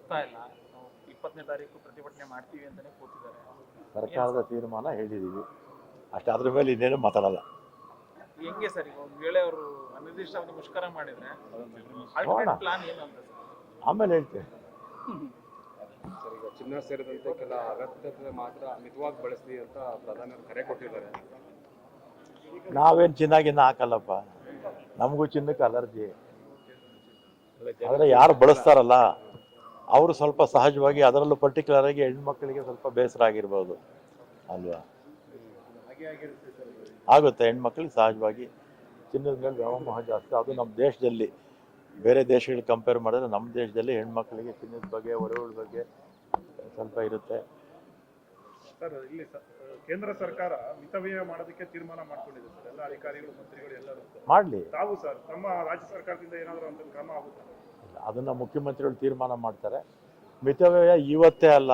ನಡೆಸ್ತಾ ಇಲ್ಲ. ನಾವು 20ನೇ ತಾರೀಕು ಪ್ರತಿಭಟನೆ ಮಾಡ್ತೀವಿ ಅಂತಾನೆ ಕೂತಿದ್ದಾರೆ. ಸರ್ಕಾರದ ತೀರ್ಮಾನ ಹೇಳಿದ್ದೀವಿ ಅಷ್ಟೇ, ಅದ್ರ ಮೇಲೆ ಇನ್ನೇನು ಮಾತಾಡಲ್ಲ. ಹೆಂಗೆ ಸರ್ ಈಗ ಒಂದು ವೇಳೆ ಅವರು ಅನಿರ್ದಿಷ್ಟಾವಧಿ ಮುಷ್ಕರ ಮಾಡಿದ್ರೆ ಅಲ್ಟಿಮೇಟ್ ಪ್ಲಾನ್ ಏನು ಅಂತ ಸರ್? ಆಮೇಲೆ ಹೇಳ್ತೇನೆ. ಸರ್, ಈಗ ಚಿನ್ನ ಸೇರಿದಂತೆ ಕೆಲ ಅಗತ್ಯತೆ ಮಾತ್ರ ಮಿತವಾಗಿ ಬಳಸಿ ಅಂತ ಪ್ರಧಾನಿ ಕರೆ ಕೊಟ್ಟಿದ್ದಾರೆ. ನಾವೇನು ಚಿನ್ನಾಗಿನ್ನ ಹಾಕಲ್ಲಪ್ಪ, ನಮಗೂ ಚಿನ್ನಕ್ಕೆ ಅಲರ್ಜಿ. ಆದರೆ ಯಾರು ಬಳಸ್ತಾರಲ್ಲ ಅವರು ಸ್ವಲ್ಪ ಸಹಜವಾಗಿ, ಅದರಲ್ಲೂ ಪರ್ಟಿಕ್ಯುಲರ್ ಆಗಿ ಹೆಣ್ಮಕ್ಳಿಗೆ ಸ್ವಲ್ಪ ಬೇಸರ ಆಗಿರ್ಬೋದು ಅಲ್ವಾ. ಆಗುತ್ತೆ, ಹೆಣ್ಮಕ್ಳಿಗೆ ಸಹಜವಾಗಿ ಚಿನ್ನದ ಮೇಲೆ ವ್ಯಾಮೋಹ ಜಾಸ್ತಿ. ಅದು ನಮ್ಮ ದೇಶದಲ್ಲಿ ಬೇರೆ ದೇಶಗಳಿಗೆ ಕಂಪೇರ್ ಮಾಡಿದ್ರೆ ನಮ್ಮ ದೇಶದಲ್ಲಿ ಹೆಣ್ಮಕ್ಳಿಗೆ ಚಿನ್ನದ ಬಗ್ಗೆ, ಒಡವೆಗಳ ಬಗ್ಗೆ ಸ್ವಲ್ಪ ಇರುತ್ತೆ. ಸರ್, ಇಲ್ಲಿ ಕೇಂದ್ರ ಸರ್ಕಾರ ಮಿತವ್ಯಯ ಮಾಡೋದಕ್ಕೆ ತೀರ್ಮಾನ ಮಾಡ್ಕೊಂಡಿದೆ ಸರ್. ಎಲ್ಲ ಅಧಿಕಾರಿಗಳು, ಮಂತ್ರಿಗಳು ಎಲ್ಲರೂ ಮಾಡಲಿ. ತಾವು ಸರ್ ನಮ್ಮ ರಾಜ್ಯ ಸರ್ಕಾರದಿಂದ ಏನಾದರೂ ಒಂದು ಕ್ರಮ ಆಗುತ್ತೆ? ಅದನ್ನು ಮುಖ್ಯಮಂತ್ರಿಗಳು ತೀರ್ಮಾನ ಮಾಡ್ತಾರೆ. ಮಿತವ್ಯಯ ಇವತ್ತೇ ಅಲ್ಲ,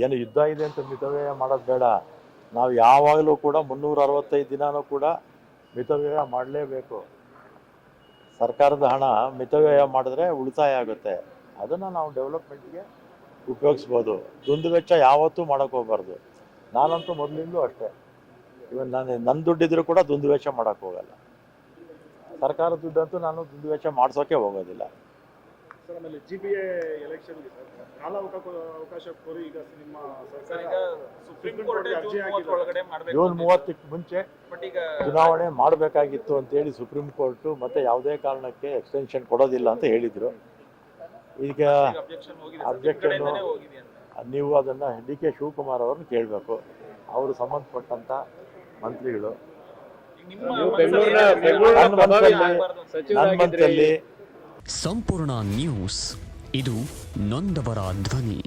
ಏನು ಯುದ್ಧ ಇದೆ ಅಂತ ಮಿತವ್ಯಯ ಮಾಡೋದು ಬೇಡ. ನಾವು ಯಾವಾಗಲೂ ಕೂಡ 365 ದಿನವೂ ಕೂಡ ಮಿತವ್ಯಯ ಮಾಡಲೇಬೇಕು. ಸರ್ಕಾರದ ಹಣ ಮಿತವ್ಯಯ ಮಾಡಿದ್ರೆ ಉಳಿತಾಯ ಆಗುತ್ತೆ. ಅದನ್ನು ನಾವು ಡೆವಲಪ್ಮೆಂಟ್ಗೆ ಉಪಯೋಗಿಸ್ಬೋದು. ದುಂದುವೆಚ್ಚ ಯಾವತ್ತೂ ಮಾಡೋಕ್ಕೆ ಹೋಗ್ಬಾರ್ದು. ನಾನಂತೂ ಮೊದಲಿಂದಲೂ ಅಷ್ಟೇ, ಇವನ್ ನನ್ನ ದುಡ್ಡಿದ್ರೂ ಕೂಡ ದುಂದುವೆಚ್ಚ ಮಾಡೋಕ್ಕೆ ಹೋಗಲ್ಲ. ಸರ್ಕಾರದ ದುಡ್ಡಂತೂ ನಾನು ದುಂದುವೆಚ್ಚ ಮಾಡಿಸೋಕೆ ಹೋಗೋದಿಲ್ಲ. ಸರ್, ಆಮೇಲೆ GBA ಎಲೆಕ್ಷನ್ಗೆ ಸರ್ ಕಾಲಾವಕಾಶ ಕೋರಿ ಈಗ ನಿಮ್ಮ ಸರ್, ಸರ್ಕಾರ ಈಗ ಸುಪ್ರೀಂ ಕೋರ್ಟ್ ಜೂನ್ 30 ಒಳಗಡೆ ಮಾಡಬೇಕು. ಜೂನ್ 30ಕ್ಕೆ ಮುಂಚೆ ಬಟ್ ಈಗ ಚುನಾವಣೆ ಮಾಡಬೇಕಾಗಿತ್ತು ಅಂತೇಳಿ ಸುಪ್ರೀಂ ಕೋರ್ಟು ಮತ್ತೆ ಯಾವುದೇ ಕಾರಣಕ್ಕೆ ಎಕ್ಸ್ಟೆನ್ಷನ್ ಕೊಡೋದಿಲ್ಲ ಅಂತ ಹೇಳಿದರು. ಈಗ ಅಬ್ಜೆಕ್ಷನ್ ಹೋಗಿದೆ, ಅಬ್ಜೆಕ್ಷನ್ ಹೋಗಿದೆ ಅಂತ. ನೀವು ಅದನ್ನು DK ಶಿವಕುಮಾರ್ ಅವ್ರನ್ನ ಕೇಳಬೇಕು. ಅವರು ಸಂಬಂಧಪಟ್ಟಂಥ ಮಂತ್ರಿಗಳು. ನನ್ನ ಮನಸ್ಸಲ್ಲಿ ಸಂಪೂರ್ಣ ನ್ಯೂಸ್, ಇದು ನೊಂದವರ ಧ್ವನಿ.